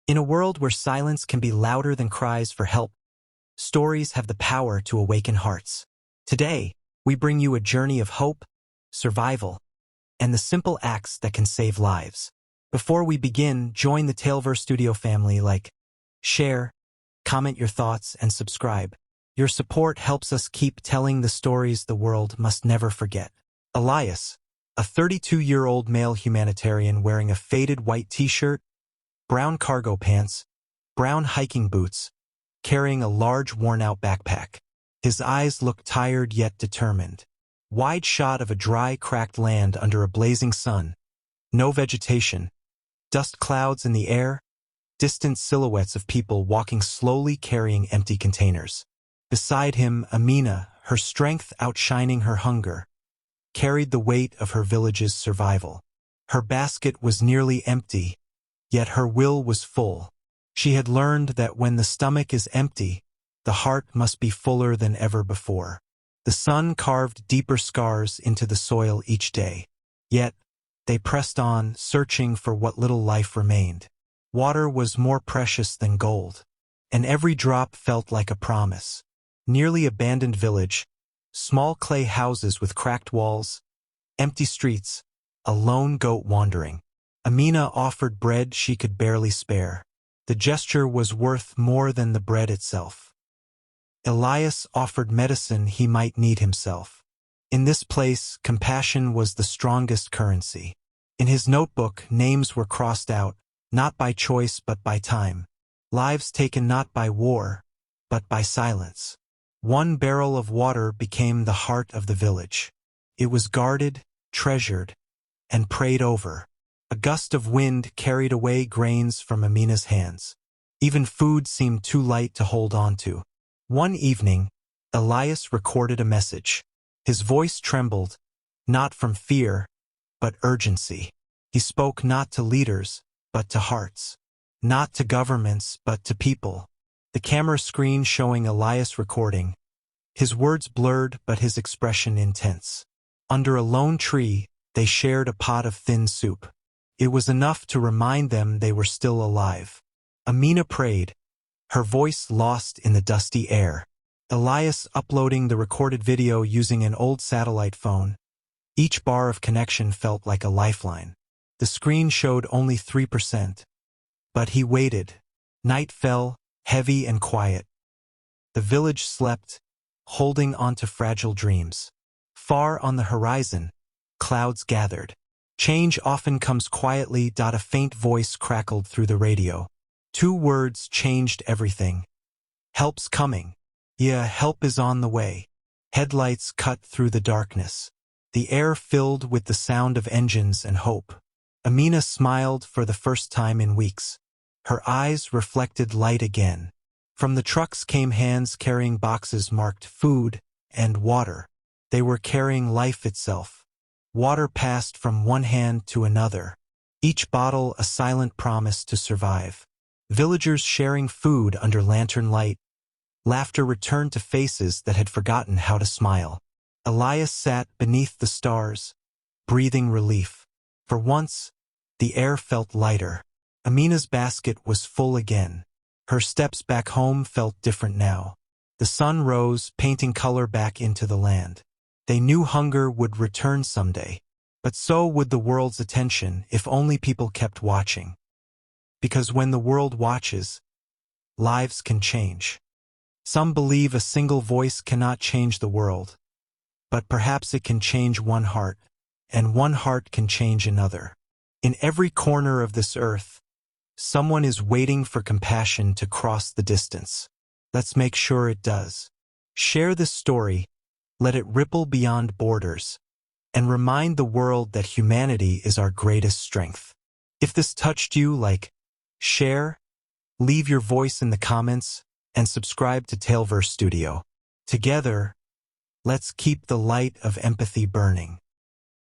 In a world where silence can be louder than cries for help, stories have the power to awaken hearts. Today, we bring you a journey of hope, survival, and the simple acts that can save lives. Before we begin, join the Taleverse Studio family, share, comment your thoughts, and subscribe. Your support helps us keep telling the stories the world must never forget. Elias, a 32-year-old male humanitarian wearing a faded white t-shirt, brown cargo pants, brown hiking boots, carrying a large worn-out backpack. His eyes look tired yet determined. Wide shot of a dry, cracked land under a blazing sun. No vegetation. Dust clouds in the air. Distant silhouettes of people walking slowly carrying empty containers. Beside him, Amina, her strength outshining her hunger, carried the weight of her village's survival. Her basket was nearly empty, yet her will was full. She had learned that when the stomach is empty, the heart must be fuller than ever before. The sun carved deeper scars into the soil each day. Yet, they pressed on, searching for what little life remained. Water was more precious than gold, and every drop felt like a promise. Nearly abandoned village, small clay houses with cracked walls, empty streets, a lone goat wandering. Amina offered bread she could barely spare. The gesture was worth more than the bread itself. Elias offered medicine he might need himself. In this place, compassion was the strongest currency. In his notebook, names were crossed out, not by choice but by time. Lives taken not by war, but by silence. One barrel of water became the heart of the village. It was guarded, treasured, and prayed over. A gust of wind carried away grains from Amina's hands. Even food seemed too light to hold on to. One evening, Elias recorded a message. His voice trembled, not from fear, but urgency. He spoke not to leaders, but to hearts. Not to governments, but to people. The camera screen showing Elias recording. His words blurred, but his expression intense. Under a lone tree, they shared a pot of thin soup. It was enough to remind them they were still alive. Amina prayed, her voice lost in the dusty air. Elias uploading the recorded video using an old satellite phone. Each bar of connection felt like a lifeline. The screen showed only 3%. But he waited. Night fell, heavy and quiet. The village slept, holding onto fragile dreams. Far on the horizon, clouds gathered. Change often comes quietly. A faint voice crackled through the radio. 2 words changed everything. Help's coming. Yeah, help is on the way. Headlights cut through the darkness. The air filled with the sound of engines and hope. Amina smiled for the first time in weeks. Her eyes reflected light again. From the trucks came hands carrying boxes marked food and water. They were carrying life itself. Water passed from one hand to another. Each bottle a silent promise to survive. Villagers sharing food under lantern light. Laughter returned to faces that had forgotten how to smile. Elias sat beneath the stars, breathing relief. For once, the air felt lighter. Amina's basket was full again. Her steps back home felt different now. The sun rose, painting color back into the land. They knew hunger would return someday. But so would the world's attention if only people kept watching. Because when the world watches, lives can change. Some believe a single voice cannot change the world. But perhaps it can change one heart, and one heart can change another. In every corner of this earth, someone is waiting for compassion to cross the distance. Let's make sure it does. Share this story, let it ripple beyond borders, and remind the world that humanity is our greatest strength. If this touched you, share, leave your voice in the comments, and subscribe to Taleverse Studio. Together, let's keep the light of empathy burning.